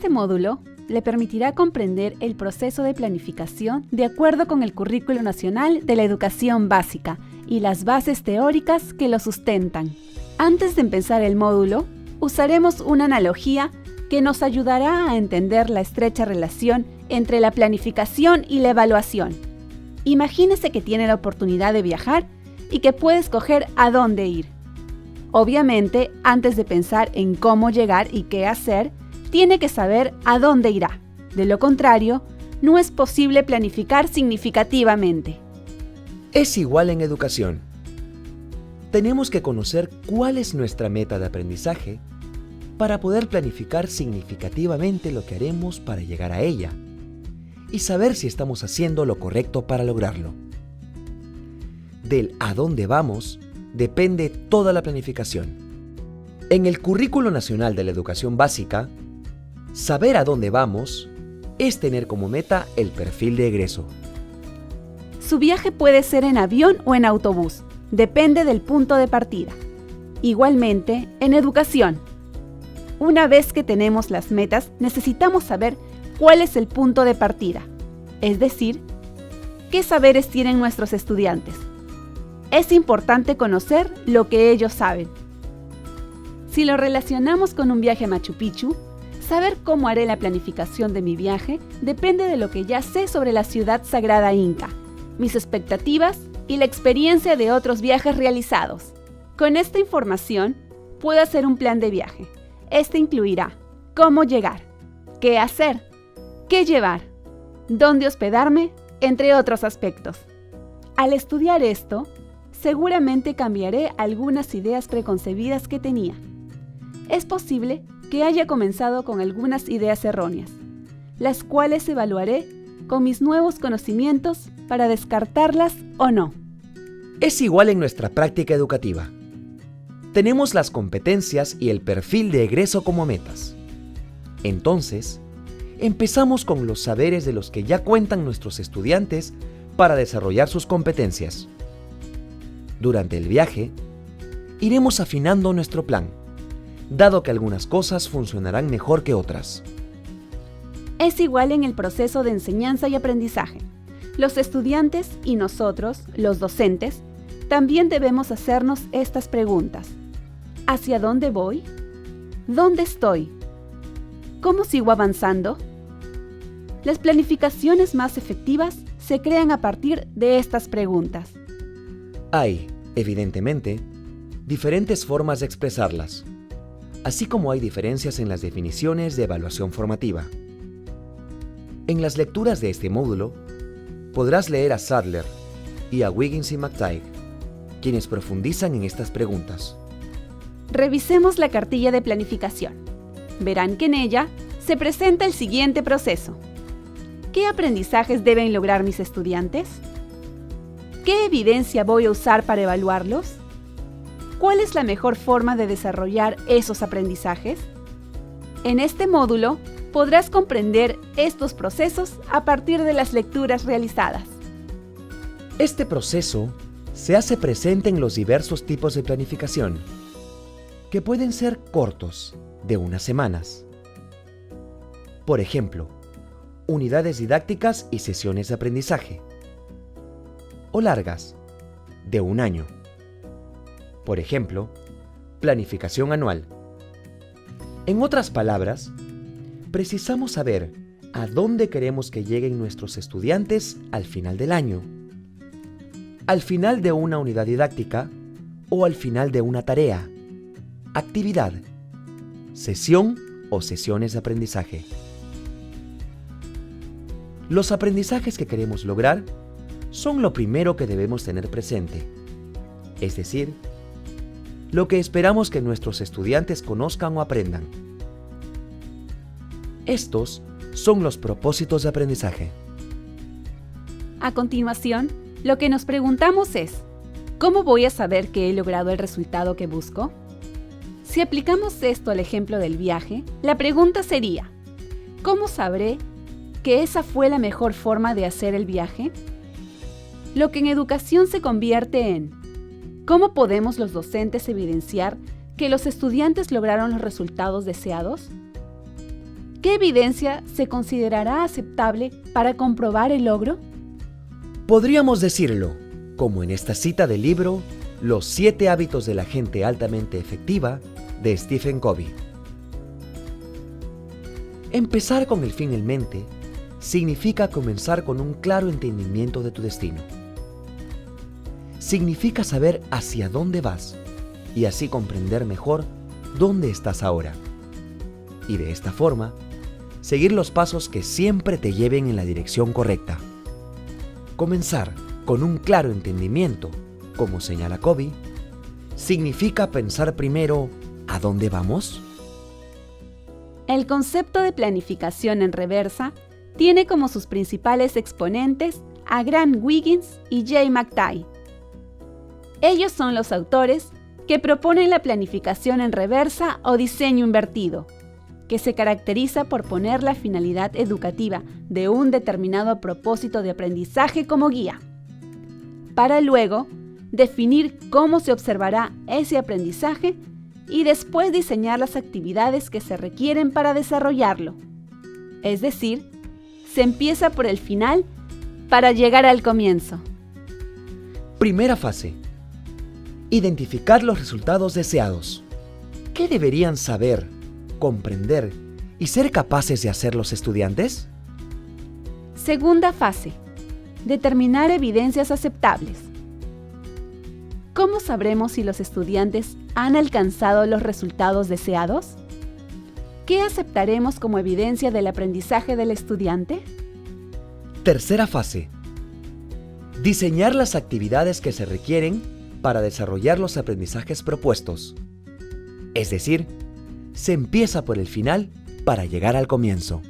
Este módulo le permitirá comprender el proceso de planificación de acuerdo con el Currículo Nacional de la Educación Básica y las bases teóricas que lo sustentan. Antes de empezar el módulo, usaremos una analogía que nos ayudará a entender la estrecha relación entre la planificación y la evaluación. Imagínese que tiene la oportunidad de viajar y que puede escoger a dónde ir. Obviamente, antes de pensar en cómo llegar y qué hacer, tiene que saber a dónde irá. De lo contrario, no es posible planificar significativamente. Es igual en educación. Tenemos que conocer cuál es nuestra meta de aprendizaje para poder planificar significativamente lo que haremos para llegar a ella y saber si estamos haciendo lo correcto para lograrlo. Del a dónde vamos depende toda la planificación. En el Currículo Nacional de la Educación Básica, saber a dónde vamos es tener como meta el perfil de egreso. Su viaje puede ser en avión o en autobús, depende del punto de partida. Igualmente, en educación. Una vez que tenemos las metas, necesitamos saber cuál es el punto de partida, es decir, qué saberes tienen nuestros estudiantes. Es importante conocer lo que ellos saben. Si lo relacionamos con un viaje a Machu Picchu, saber cómo haré la planificación de mi viaje depende de lo que ya sé sobre la ciudad sagrada inca, mis expectativas y la experiencia de otros viajes realizados. Con esta información, puedo hacer un plan de viaje. Este incluirá cómo llegar, qué hacer, qué llevar, dónde hospedarme, entre otros aspectos. Al estudiar esto, seguramente cambiaré algunas ideas preconcebidas que tenía. Es posible que haya comenzado con algunas ideas erróneas, las cuales evaluaré con mis nuevos conocimientos para descartarlas o no. Es igual en nuestra práctica educativa. Tenemos las competencias y el perfil de egreso como metas. Entonces, empezamos con los saberes de los que ya cuentan nuestros estudiantes para desarrollar sus competencias. Durante el viaje, iremos afinando nuestro plan, dado que algunas cosas funcionarán mejor que otras. Es igual en el proceso de enseñanza y aprendizaje. Los estudiantes y nosotros, los docentes, también debemos hacernos estas preguntas. ¿Hacia dónde voy? ¿Dónde estoy? ¿Cómo sigo avanzando? Las planificaciones más efectivas se crean a partir de estas preguntas. Hay, evidentemente, diferentes formas de expresarlas, así como hay diferencias en las definiciones de evaluación formativa. En las lecturas de este módulo, podrás leer a Sadler y a Wiggins y McTighe, quienes profundizan en estas preguntas. Revisemos la cartilla de planificación. Verán que en ella se presenta el siguiente proceso. ¿Qué aprendizajes deben lograr mis estudiantes? ¿Qué evidencia voy a usar para evaluarlos? ¿Cuál es la mejor forma de desarrollar esos aprendizajes? En este módulo podrás comprender estos procesos a partir de las lecturas realizadas. Este proceso se hace presente en los diversos tipos de planificación, que pueden ser cortos, de unas semanas. Por ejemplo, unidades didácticas y sesiones de aprendizaje. O largas, de un año. Por ejemplo, planificación anual. En otras palabras, precisamos saber a dónde queremos que lleguen nuestros estudiantes al final del año, al final de una unidad didáctica o al final de una tarea, actividad, sesión o sesiones de aprendizaje. Los aprendizajes que queremos lograr son lo primero que debemos tener presente, es decir, lo que esperamos que nuestros estudiantes conozcan o aprendan. Estos son los propósitos de aprendizaje. A continuación, lo que nos preguntamos es, ¿cómo voy a saber que he logrado el resultado que busco? Si aplicamos esto al ejemplo del viaje, la pregunta sería, ¿cómo sabré que esa fue la mejor forma de hacer el viaje? Lo que en educación se convierte en, ¿cómo podemos los docentes evidenciar que los estudiantes lograron los resultados deseados? ¿Qué evidencia se considerará aceptable para comprobar el logro? Podríamos decirlo, como en esta cita del libro Los 7 hábitos de la gente altamente efectiva de Stephen Covey. Empezar con el fin en mente significa comenzar con un claro entendimiento de tu destino. Significa saber hacia dónde vas y así comprender mejor dónde estás ahora. Y de esta forma, seguir los pasos que siempre te lleven en la dirección correcta. Comenzar con un claro entendimiento, como señala Covey, significa pensar primero ¿a dónde vamos? El concepto de planificación en reversa tiene como sus principales exponentes a Grant Wiggins y Jay McTighe. Ellos son los autores que proponen la planificación en reversa o diseño invertido, que se caracteriza por poner la finalidad educativa de un determinado propósito de aprendizaje como guía, para luego definir cómo se observará ese aprendizaje y después diseñar las actividades que se requieren para desarrollarlo. Es decir, se empieza por el final para llegar al comienzo. Primera fase. Identificar los resultados deseados. ¿Qué deberían saber, comprender y ser capaces de hacer los estudiantes? Segunda fase. Determinar evidencias aceptables. ¿Cómo sabremos si los estudiantes han alcanzado los resultados deseados? ¿Qué aceptaremos como evidencia del aprendizaje del estudiante? Tercera fase. Diseñar las actividades que se requieren para desarrollar los aprendizajes propuestos. Es decir, se empieza por el final para llegar al comienzo.